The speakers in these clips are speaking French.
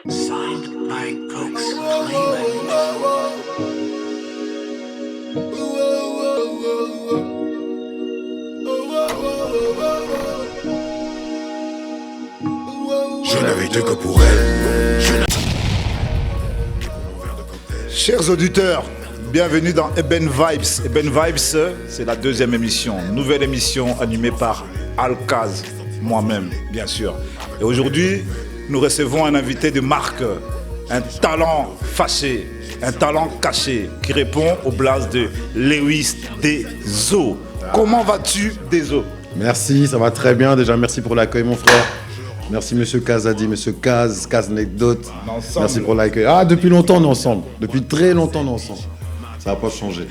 Signed by Cokes Je n'avais été que pour elle. Chers auditeurs, bienvenue dans Eben Vibes. Eben Vibes, c'est la deuxième émission, nouvelle émission animée par Alkaz, moi-même, bien sûr. Et aujourd'hui, nous recevons un invité de marque, un talent fâché, un talent caché, qui répond au blaze de Lewis Dezo. Comment vas-tu, Dezo? Merci, ça va très bien. Déjà, merci pour l'accueil, mon frère. Merci, monsieur Kazadi, monsieur Kaz Anecdote. Merci pour l'accueil. Ah, depuis longtemps, on est ensemble. Depuis très longtemps, on est ensemble. Ça va pas changer.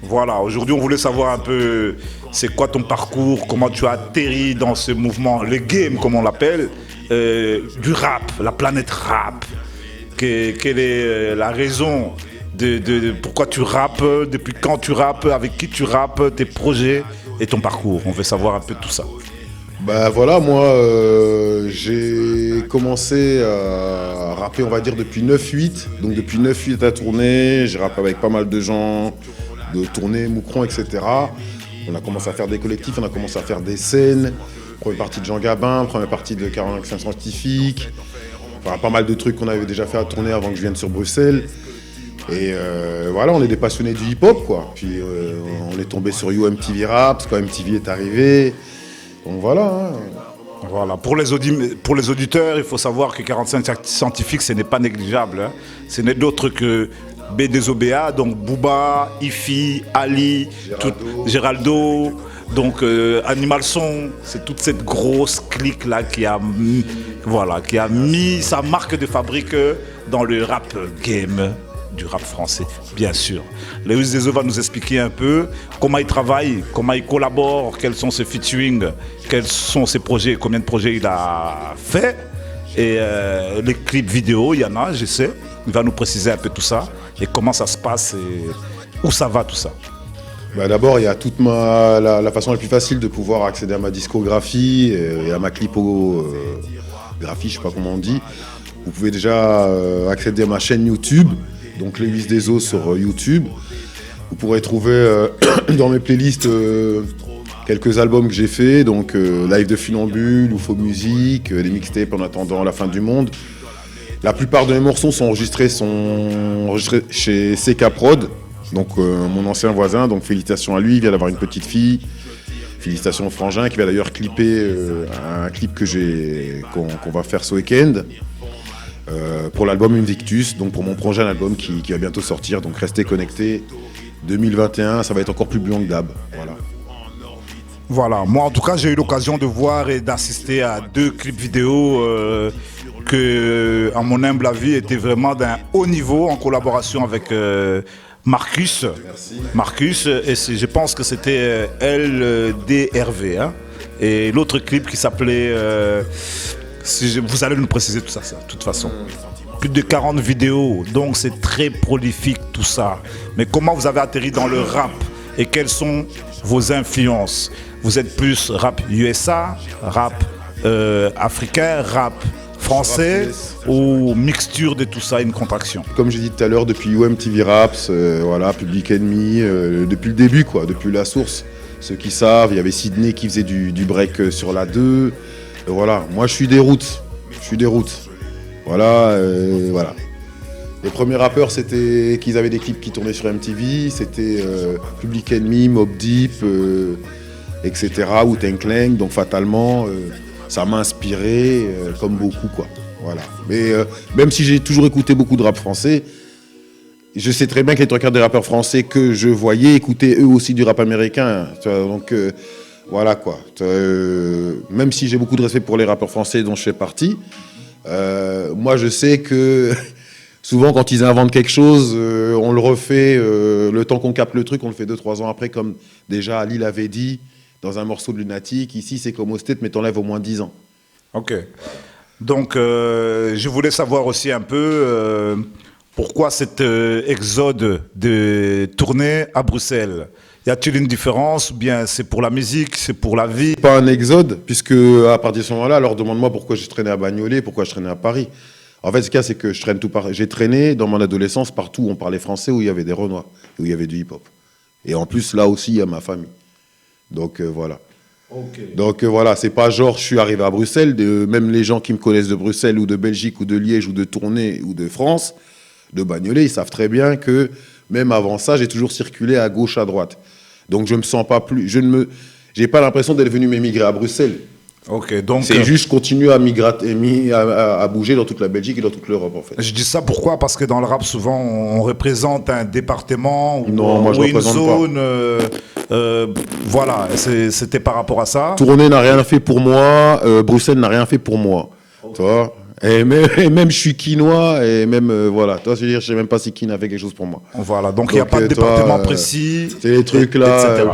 Voilà, aujourd'hui, on voulait savoir un peu, c'est quoi ton parcours, comment tu as atterri dans ce mouvement, le game, comme on l'appelle, du rap, la planète rap. Quelle est la raison de pourquoi tu rappes, depuis quand tu rappes, avec qui tu rappes, tes projets et ton parcours. On veut savoir un peu tout ça. Bah voilà, moi, j'ai commencé à rapper, on va dire, depuis 9-8. Donc depuis 9-8 à tourner, j'ai rappé avec pas mal de gens, de tournées, Moucron, etc. On a commencé à faire des collectifs, on a commencé à faire des scènes. Première partie de Jean Gabin, première partie de 45 Scientifique. Enfin, pas mal de trucs qu'on avait déjà fait à tourner avant que je vienne sur Bruxelles. Et voilà, on est des passionnés du hip-hop, quoi. Puis on est tombé sur UMTV Raps quand MTV est arrivé. Donc voilà. Hein. Voilà. Pour les auditeurs, il faut savoir que 45 Scientifique, ce n'est pas négligeable. Hein. Ce n'est d'autre que B2OBA, donc Booba, Ifi, Ali, Géraldo, donc Animal Son. C'est toute cette grosse clique-là qui a mis sa marque de fabrique dans le rap game du rap français, bien sûr. Lewis Dezo va nous expliquer un peu comment il travaille, comment il collabore, quels sont ses featuring, quels sont ses projets, combien de projets il a fait. Et les clips vidéo, il y en a, je sais. Il va nous préciser un peu tout ça et comment ça se passe et où ça va tout ça. Bah d'abord, il y a toute la façon la plus facile de pouvoir accéder à ma discographie et à ma clipographie, je sais pas comment on dit. Vous pouvez déjà accéder à ma chaîne YouTube. Donc Lewis Dezo sur YouTube. Vous pourrez trouver dans mes playlists quelques albums que j'ai fait, donc Live de Funambule, Ufo Musique, des mixtapes en attendant la fin du monde. La plupart de mes morceaux sont enregistrés chez CK Prod, donc mon ancien voisin, donc félicitations à lui, il vient d'avoir une petite fille. Félicitations au frangin qui va d'ailleurs clipper un clip qu'on va faire ce week-end. Pour l'album Invictus, donc pour mon prochain album qui va bientôt sortir, donc restez connectés. 2021, ça va être encore plus blanc que d'hab. Voilà, moi en tout cas j'ai eu l'occasion de voir et d'assister à 2 clips vidéo que, à mon humble avis, étaient vraiment d'un haut niveau en collaboration avec Marcus. Merci. Marcus, et je pense que c'était LDRV. Hein, et l'autre clip qui s'appelait... vous allez nous préciser tout ça, de toute façon. Plus de 40 vidéos, donc c'est très prolifique tout ça. Mais comment vous avez atterri dans le rap et quelles sont vos influences? Vous êtes plus rap USA, rap africain, rap français ou mixture de tout ça, une contraction? Comme j'ai dit tout à l'heure, depuis UMTV Raps, Public Enemy, depuis le début, quoi, depuis la source. Ceux qui savent, il y avait Sydney qui faisait du break sur la 2. Voilà, moi je suis des routes. Voilà. Les premiers rappeurs, c'était qu'ils avaient des clips qui tournaient sur MTV, c'était Public Enemy, Mobb Deep, etc. Wu-Tang Clan, donc fatalement, ça m'a inspiré, comme beaucoup, quoi. Voilà. Mais même si j'ai toujours écouté beaucoup de rap français, je sais très bien que les 3/4 des rappeurs français que je voyais écoutaient eux aussi du rap américain. Donc voilà quoi. Même si j'ai beaucoup de respect pour les rappeurs français dont je fais partie, moi je sais que souvent quand ils inventent quelque chose, on le refait, le temps qu'on capte le truc, on le fait 2-3 ans après, comme déjà Ali l'avait dit dans un morceau de Lunatic. Ici c'est comme au State, mais t'enlèves au moins 10 ans. Ok. Donc je voulais savoir aussi un peu pourquoi cet exode de tournée à Bruxelles. Y a-t-il une différence ou bien c'est pour la musique, c'est pour la vie? Pas un exode, puisque à partir de ce moment-là, alors demande-moi pourquoi je traînais à Bagnolet, pourquoi je traînais à Paris. En fait, ce qu'il y a, c'est que je traîne tout j'ai traîné dans mon adolescence partout où on parlait français, où il y avait des Renois, où il y avait du hip-hop. Et en plus, là aussi, il y a ma famille. Donc voilà. Ok. Donc voilà, c'est pas genre je suis arrivé à Bruxelles, même les gens qui me connaissent de Bruxelles ou de Belgique ou de Liège ou de Tournai ou de France, de Bagnolet, ils savent très bien que même avant ça, j'ai toujours circulé à gauche, à droite. Donc je me sens pas plus, j'ai pas l'impression d'être venu m'émigrer à Bruxelles. Ok, donc. C'est juste je continue à migrer, à bouger dans toute la Belgique et dans toute l'Europe en fait. Je dis ça pourquoi? Parce que dans le rap, souvent, on représente un département ou, Non, moi, je ou une représente zone. Voilà, c'était par rapport à ça. Tournai n'a rien fait pour moi, Bruxelles n'a rien fait pour moi. Tu vois, et même je suis quinois et même voilà, toi je veux dire, je sais même pas si Kin a fait quelque chose pour moi. Voilà, donc il n'y a Donc, pas de toi, département précis. C'est les trucs là. etc.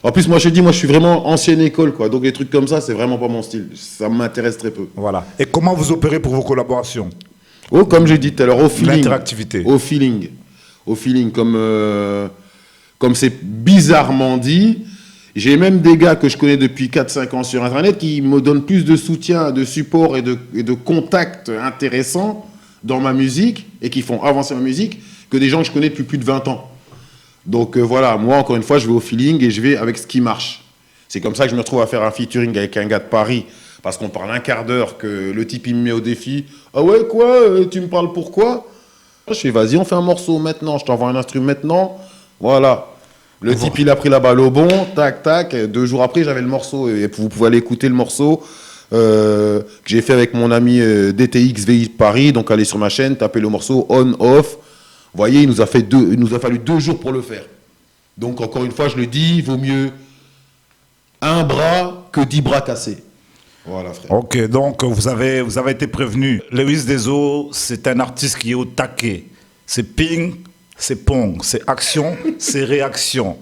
En plus, moi je te dis, moi je suis vraiment ancienne école quoi, donc les trucs comme ça, c'est vraiment pas mon style. Ça m'intéresse très peu. Voilà. Et comment vous opérez pour vos collaborations? Oh, comme j'ai dit tout à l'heure, au feeling. L'interactivité. Au feeling. Au feeling, comme c'est bizarrement dit. J'ai même des gars que je connais depuis 4-5 ans sur Internet qui me donnent plus de soutien, de support et de contacts intéressants dans ma musique et qui font avancer ma musique que des gens que je connais depuis plus de 20 ans. Donc voilà, moi encore une fois, je vais au feeling et je vais avec ce qui marche. C'est comme ça que je me retrouve à faire un featuring avec un gars de Paris parce qu'on parle un quart d'heure que le type il me met au défi. Ah ouais quoi, tu me parles pourquoi? Je fais vas-y, on fait un morceau maintenant, je t'envoie un instrument maintenant. Voilà. Le type, il a pris la balle au bon, tac, tac. 2 jours après, j'avais le morceau. Et vous pouvez aller écouter le morceau que j'ai fait avec mon ami DTX VI Paris. Donc, allez sur ma chaîne, tapez le morceau on, off. Vous voyez, il nous a fallu 2 jours pour le faire. Donc, encore une fois, je le dis, il vaut mieux un bras que 10 bras cassés. Voilà, frère. Ok, donc vous avez été prévenu. Lewis Deso, c'est un artiste qui est au taquet. C'est ping, c'est pong, c'est action, c'est réaction.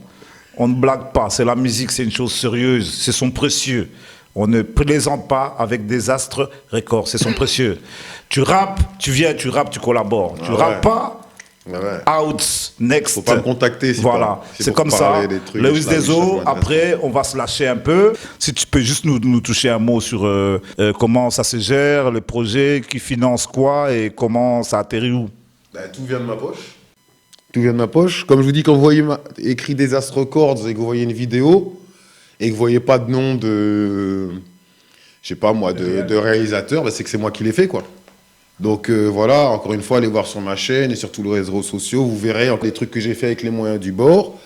On ne blague pas, c'est la musique, c'est une chose sérieuse, c'est son précieux. On ne plaisante pas avec Désastre Records, c'est son précieux. Tu rappes, tu viens, tu rappes, tu collabores. Tu rappes pas, out, next. Faut pas me contacter. Voilà, c'est comme ça. Lewis Deso, après, on va se lâcher un peu. Si tu peux juste nous toucher un mot sur comment ça se gère, le projet, qui finance quoi et comment ça atterrit où? Ben, tout vient de ma poche. Tout vient de ma poche. Comme je vous dis, quand vous voyez écrit Désastre Records et que vous voyez une vidéo et que vous voyez pas de nom de, je sais pas moi, de réalisateur, ben c'est que c'est moi qui l'ai fait, quoi. Donc voilà, encore une fois, allez voir sur ma chaîne et sur tous les réseaux sociaux, vous verrez les trucs que j'ai fait avec les moyens du bord.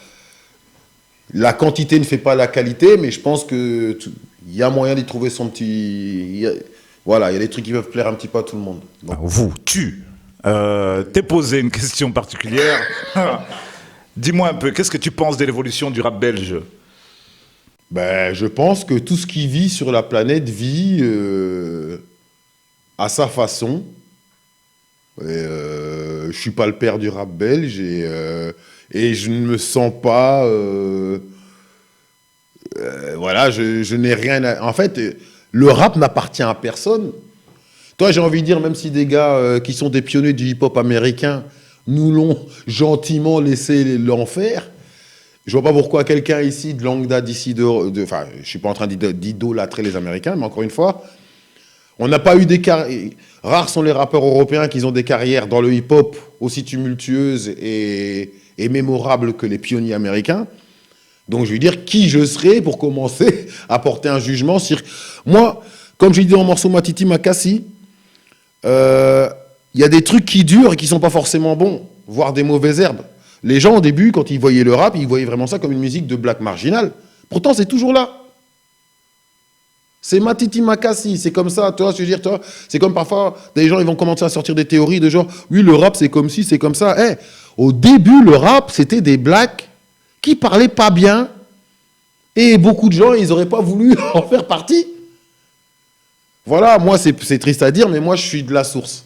La quantité ne fait pas la qualité, mais je pense que il y a moyen d'y trouver son petit. Voilà, il y a des trucs qui peuvent plaire un petit peu à tout le monde. Donc, vous, t'es posé une question particulière. Dis-moi un peu, qu'est-ce que tu penses de l'évolution du rap belge? Ben, je pense que tout ce qui vit sur la planète vit à sa façon. Je suis pas le père du rap belge et je ne me sens pas. Voilà, je n'ai rien à. En fait, le rap n'appartient à personne. Toi, j'ai envie de dire, même si des gars qui sont des pionniers du hip-hop américain nous l'ont gentiment laissé l'en faire, je vois pas pourquoi quelqu'un ici de longue date, d'ici enfin, je suis pas en train d'idolâtrer les Américains, mais encore une fois, on n'a pas eu des carrières. Rares sont les rappeurs européens qui ont des carrières dans le hip-hop aussi tumultueuses et mémorables que les pionniers américains. Donc, je veux dire, qui je serais pour commencer à porter un jugement sur. Moi, comme je dis dans le morceau Matiti Makassi, y a des trucs qui durent et qui sont pas forcément bons, voire des mauvaises herbes. Les gens, au début, quand ils voyaient le rap, ils voyaient vraiment ça comme une musique de black marginal. Pourtant, c'est toujours là. C'est Matiti Makassi, c'est comme ça, toi, je veux dire, toi, c'est comme parfois, des gens, ils vont commencer à sortir des théories de genre, oui, le rap, c'est comme ci, c'est comme ça. Hey, au début, le rap, c'était des blacks qui parlaient pas bien, et beaucoup de gens, ils n'auraient pas voulu en faire partie. Voilà, moi, c'est triste à dire, mais moi, je suis de la source.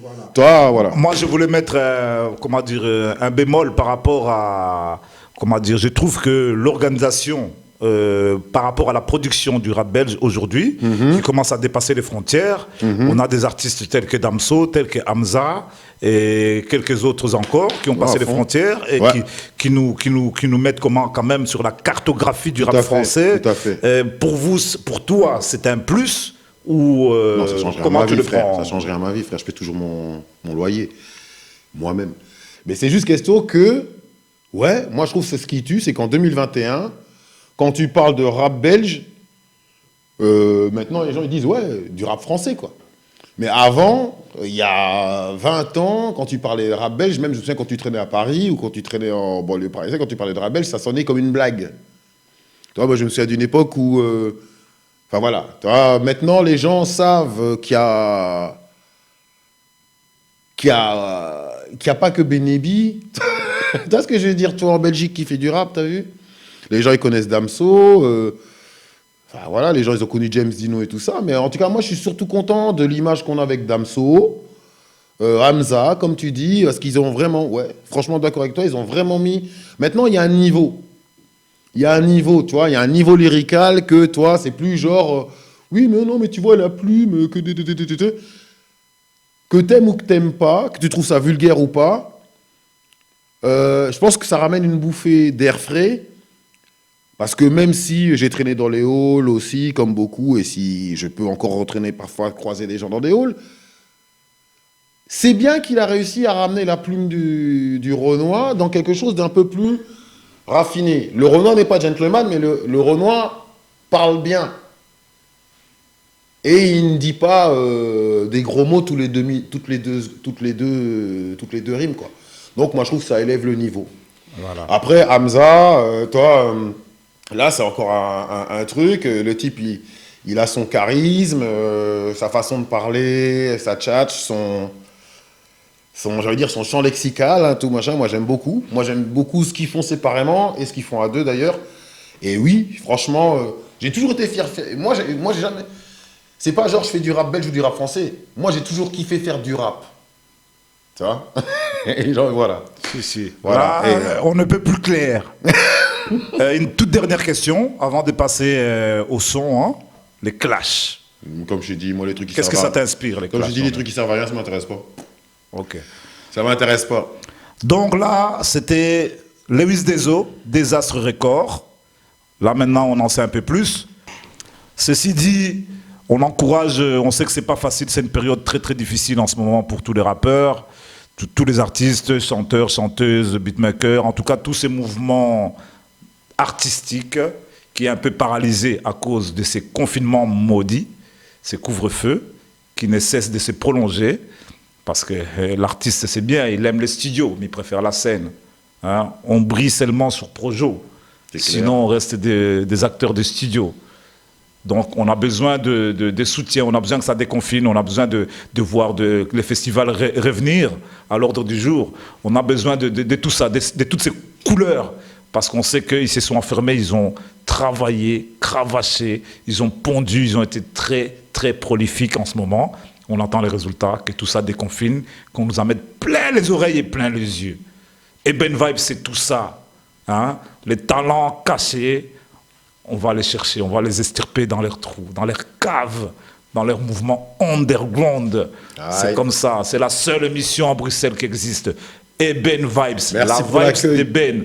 Voilà. Toi, voilà. Moi, je voulais mettre, un bémol par rapport à, je trouve que l'organisation par rapport à la production du rap belge aujourd'hui, qui commence à dépasser les frontières. On a des artistes tels que Damso, tels que Hamza et quelques autres encore qui ont passé les frontières et qui nous mettent quand même sur la cartographie du rap français. Tout à fait. Pour vous, pour toi, c'est un plus ou non, ça change rien comment à ma tu vie, le frère. prends? Ça change rien à ma vie, frère. Je paie toujours mon loyer, moi-même. Mais c'est juste question que, ouais, moi je trouve que c'est ce qui tue, c'est qu'en 2021, quand tu parles de rap belge, maintenant les gens ils disent, ouais, du rap français, quoi. Mais avant, il y a 20 ans, quand tu parlais de rap belge, même je me souviens quand tu traînais à Paris ou quand tu traînais en banlieue parisienne, quand tu parlais de rap belge, ça sonnait comme une blague. Tu vois, moi je me souviens d'une époque où... Enfin voilà, tu vois, maintenant les gens savent qu'il y a pas que Benebi. Tu vois ce que je veux dire, toi en Belgique qui fait du rap, t'as vu? Les gens ils connaissent Damso, enfin voilà, les gens ils ont connu James Dino et tout ça, mais en tout cas moi je suis surtout content de l'image qu'on a avec Damso, Hamza, comme tu dis, parce qu'ils ont vraiment, ouais, franchement d'accord avec toi, ils ont vraiment mis... Maintenant il y a un niveau. Il y a un niveau, tu vois, il y a un niveau lyrical que, toi, c'est plus genre... oui, mais non, mais tu vois, la plume, que t'aimes ou que t'aimes pas, que tu trouves ça vulgaire ou pas, je pense que ça ramène une bouffée d'air frais, parce que même si j'ai traîné dans les halls aussi, comme beaucoup, et si je peux encore retraîner parfois, croiser des gens dans des halls, c'est bien qu'il a réussi à ramener la plume du Renoir dans quelque chose d'un peu plus... raffiné. Le Renoir n'est pas gentleman, mais le Renoir parle bien. Et il ne dit pas des gros mots toutes les deux rimes, quoi. Donc moi je trouve que ça élève le niveau. Voilà. Après Hamza, toi, là c'est encore un truc. Le type il a son charisme, sa façon de parler, sa tchatch, son champ lexical, hein, tout machin, moi j'aime beaucoup. Moi j'aime beaucoup ce qu'ils font séparément et ce qu'ils font à deux d'ailleurs. Et oui, franchement, j'ai toujours été fier. Moi j'ai jamais... C'est pas genre je fais du rap belge ou du rap français. Moi j'ai toujours kiffé faire du rap. Tu vois? Et genre voilà. Si. Voilà. Là, on ne peut plus clair. Une toute dernière question avant de passer au son, hein, les clashs. Comme je t'ai dit, moi les trucs qui Qu'est-ce que servent ça t'inspire, les Comme clashs? je dis, les trucs qui servent à rien, ça m'intéresse pas. Ok. Ça m'intéresse pas. Donc là, c'était Lewis Deso, Désastre Record. Là maintenant, on en sait un peu plus. Ceci dit, on encourage, on sait que c'est pas facile, c'est une période très très difficile en ce moment pour tous les rappeurs, tous les artistes, chanteurs, chanteuses, beatmakers, en tout cas tous ces mouvements artistiques qui est un peu paralysé à cause de ces confinements maudits, ces couvre-feux qui ne cessent de se prolonger. Parce que l'artiste, c'est bien, il aime les studios, mais il préfère la scène. Hein. On brille seulement sur Projo. Sinon, on reste des acteurs de studio. Donc, on a besoin de soutien, on a besoin que ça déconfine, on a besoin de voir les festivals revenir à l'ordre du jour. On a besoin de tout ça, de toutes ces couleurs. Parce qu'on sait qu'ils se sont enfermés, ils ont travaillé, cravaché, ils ont pondu, ils ont été très, très prolifiques en ce moment. On entend les résultats, que tout ça déconfine, qu'on nous en mette plein les oreilles et plein les yeux. Et Ben Vibe, c'est tout ça. Hein? Les talents cachés, on va les chercher, on va les estirper dans leurs trous, dans leurs caves, dans leurs mouvements underground. C'est comme ça, c'est la seule émission à Bruxelles qui existe. Et Ben Vibes, Merci la pour Vibes l'accueil. de Ben,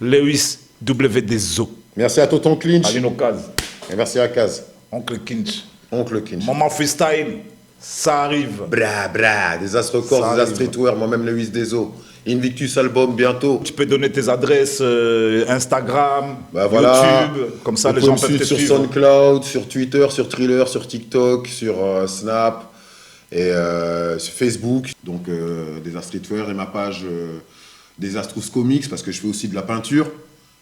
Lewis W. Deso. Merci à Tonton Clinch. Alino Kaz, Et merci à Kaz. Oncle Kinch. Oncle Clinch. Moment freestyle, ça arrive. Bra, Désastre Records, Ça Désastre arrive. Streetwear, moi-même Lewis Deso. Invictus Album bientôt. Tu peux donner tes adresses Instagram, Bah voilà. YouTube, comme ça Vous les pouvez gens me peuvent te suivre sur suivre. SoundCloud, sur Twitter, sur Thriller, sur TikTok, sur Snap et sur Facebook. Donc Désastre Streetwear et ma page Désastrous Comics parce que je fais aussi de la peinture.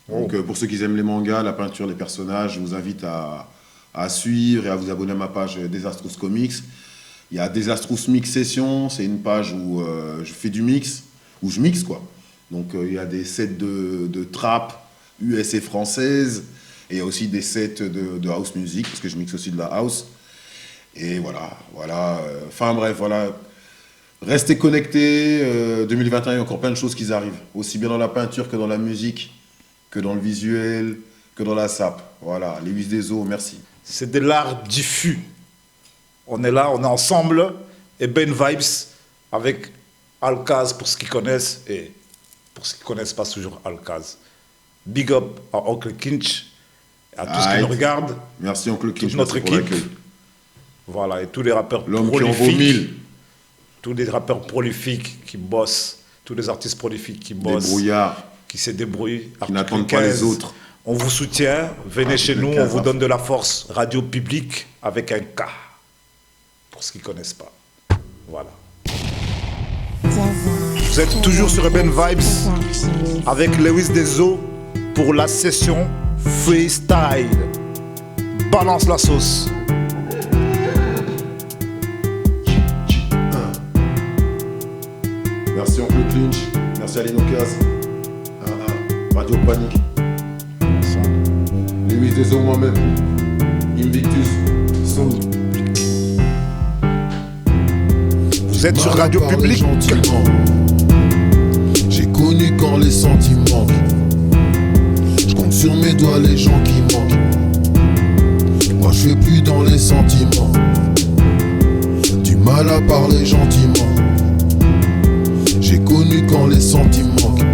Donc pour ceux qui aiment les mangas, la peinture, les personnages, je vous invite à suivre et à vous abonner à ma page Désastrous Comics. Il y a Désastrous Mix Session, c'est une page où je fais du mix, où je mixe quoi. Donc il y a des sets de trap US et française, et il y a aussi des sets de house music, parce que je mixe aussi de la house. Et voilà. Enfin bref, voilà. Restez connectés, 2021, il y a encore plein de choses qui arrivent, aussi bien dans la peinture que dans la musique, que dans le visuel, Que dans la sape. Voilà, Lewis Deso, merci. C'est de l'art diffus. On est là, on est ensemble. Et Ben Vibes avec Alcaz pour ceux qui connaissent. Et pour ceux qui ne connaissent pas, c'est toujours Alcaz. Big up à Oncle Kinch. À tous ceux qui nous regardent. Merci Oncle Kinch. Toute notre équipe. Voilà, et tous les rappeurs L'homme qui en vaut 1000. Tous les rappeurs prolifiques qui bossent. Tous les artistes prolifiques qui bossent. Débrouillards. Qui se débrouillent. Qui n'attendent pas les autres. On vous soutient. Venez chez nous. On vous donne de la force. Radio Publique avec un K. Pour ceux qui ne connaissent pas. Voilà. Vous êtes toujours sur Urban Vibes avec Lewis Deso pour la session freestyle. Balance la sauce. Merci Oncle Clinch, merci Aline Ocas, Radio Panique, Lewis Deso moi-même, Invictus, Soul. Vous êtes sur Radio Publique. J'ai connu quand les sentiments manquent. Je compte sur mes doigts les gens qui manquent. Moi je fais plus dans les sentiments. Du mal à parler gentiment. J'ai connu quand les sentiments manquent.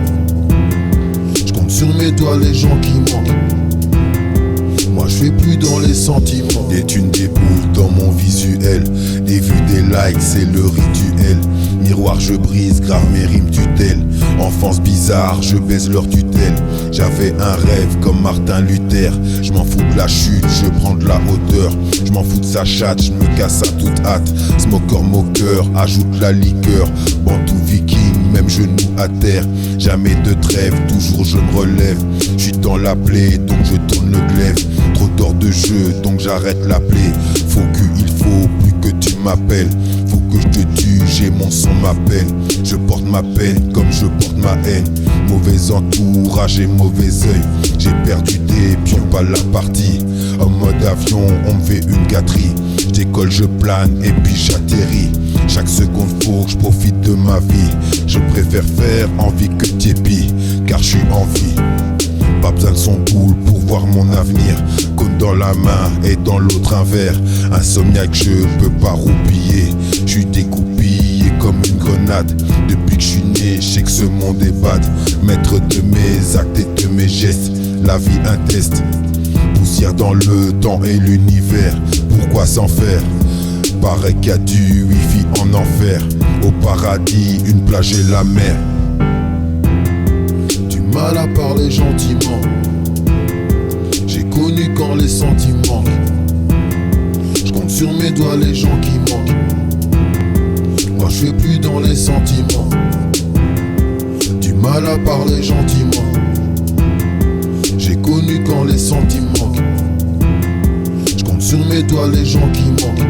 Je compte sur mes doigts les gens qui manquent. Moi je fais plus dans les sentiments. Des thunes déboulent dans mon visuel. Des vues, des likes, c'est le rituel. Miroir je brise, grave mes rimes tutelle. Enfance bizarre, je baise leur tutelle. J'avais un rêve comme Martin Luther. Je m'en fous de la chute, je prends de la hauteur. Je m'en fous de sa chatte, je me casse à toute hâte. Smoker moqueur, ajoute la liqueur. Bantou viking, même genou à terre. Jamais de trêve, toujours je me relève. Je suis dans la plaie, donc je tourne le glaive. Trop d'heures de jeu, donc j'arrête la plaie. Faut qu'il faut plus que tu m'appelles. Faut que je te tue, j'ai mon son m'appelle. Je porte ma peine comme je porte ma haine. Mauvais entourage et mauvais œil. J'ai perdu des pions, pas la partie. En mode avion, on me fait une gâterie. Je décolle, je plane et puis j'atterris. Chaque seconde faut que je profite de ma vie. Je préfère faire envie que tiépi, car je suis en vie. Pas besoin de son boule pour voir mon avenir. Cône dans la main et dans l'autre un verre. Insomniaque, je peux pas roupiller. Je suis découpillé comme une grenade. Depuis que je suis né, je sais que ce monde est bad. Maître de mes actes et de mes gestes. La vie un test. Poussière dans le temps et l'univers. Pourquoi s'en faire? Paraît qu'il y a du wifi en enfer. Au paradis, une plage et la mer. Du mal à parler gentiment. J'ai connu quand les sentiments manquent. Je compte sur mes doigts les gens qui manquent. Moi je fais plus dans les sentiments. Du mal à parler gentiment. J'ai connu quand les sentiments manquent. Je compte sur mes doigts les gens qui manquent.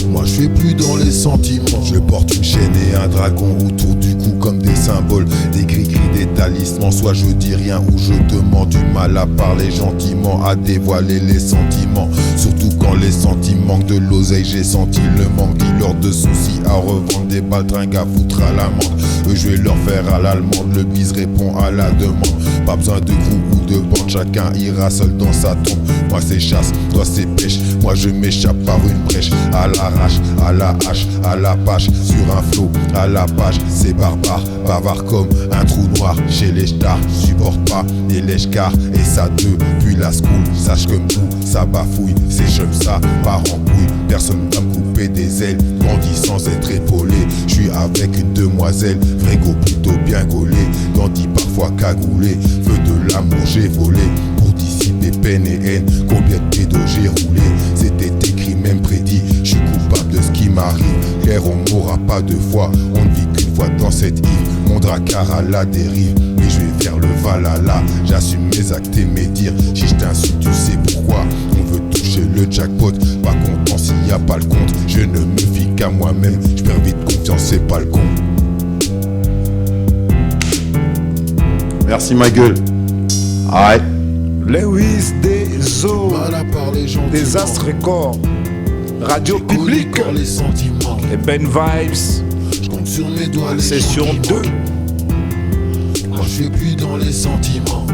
Moi je fais plus dans les sentiments. Je porte une chaîne et un dragon autour du cou comme des symboles. Des gris-gris, des talismans. Soit je dis rien ou je demande. Du mal à parler gentiment, à dévoiler les sentiments. Surtout quand les sentiments manquent de l'oseille. J'ai senti le manque, dealer de soucis à revendre. Des baltringues à foutre à l'amende. Eux je vais leur faire à l'allemande. Le bise répond à la demande. Pas besoin de groupe ou de bande. Chacun ira seul dans sa tombe. Moi c'est chasse, toi c'est pêche. Moi je m'échappe par une brèche. À l'arrache, à la hache, à la page. Sur un flot, à la page. C'est barbare, bavard comme un trou noir. Chez les stars, supporte pas les lèche-cars. Et ça depuis la school. Sache que tout, ça bafouille. C'est comme ça, part en couille. Personne va me couper des ailes. Grandis sans être épaulé. Je suis avec une demoiselle. Frégo plutôt bien gaulé. Grandis parfois cagoulé. Feu de l'amour j'ai volé. Pour dissiper peine et haine. Combien de pédos j'ai roulé. C'était écrit même prédit. Je suis coupable de ce qui m'arrive. Claire on m'aura pas deux fois. On ne vit qu'une fois dans cette île. Mon dracard à la dérive. Mais je vais vers le Valhalla. J'assume mes actes et mes dires. Si je t'insulte tu sais pourquoi. On veut toucher le jackpot. Pas content s'il n'y a pas le compte. Je ne me fie qu'à moi-même. Je perds vite confiance, c'est pas le con. Merci ma gueule. Arrête. Lewis Deso, des Astres Records, Radio Publique et Ben Vibes, sur mes doigts les session 2. Moi je suis plus dans les sentiments.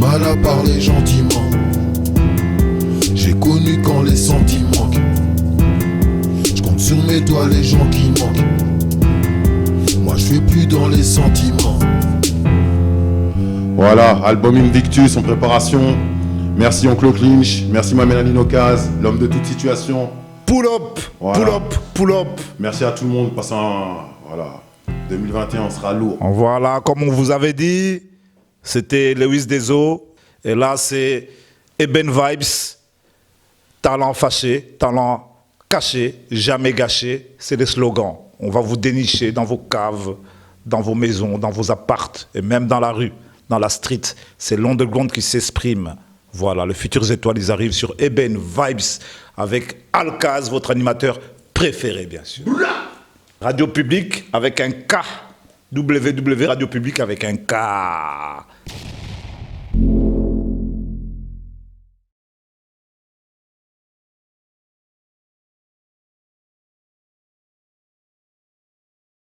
mal à parler gentiment. J'ai connu quand les sentiments manquent. Je compte sur mes doigts les gens qui manquent. Moi je fais plus dans les sentiments. Voilà, album Invictus en préparation. Merci Oncle Clinch, merci ma Mélanie Nocaz, l'homme de toute situation. Pull up, Voilà. pull up, pull up. Merci à tout le monde, passez un... Voilà, 2021 sera lourd. Voilà, comme on vous avait dit, c'était Lewis Deso. Et là, c'est Eben Vibes. Talent fâché, talent caché, jamais gâché. C'est les slogans. On va vous dénicher dans vos caves, dans vos maisons, dans vos appartes et même dans la rue, dans la street. C'est l'underground qui s'exprime. Voilà, le Futurs Étoiles, ils arrivent sur Eben Vibes avec Alcaz, votre animateur préféré, bien sûr. Radio Public avec un K. WW Radio Public avec un K.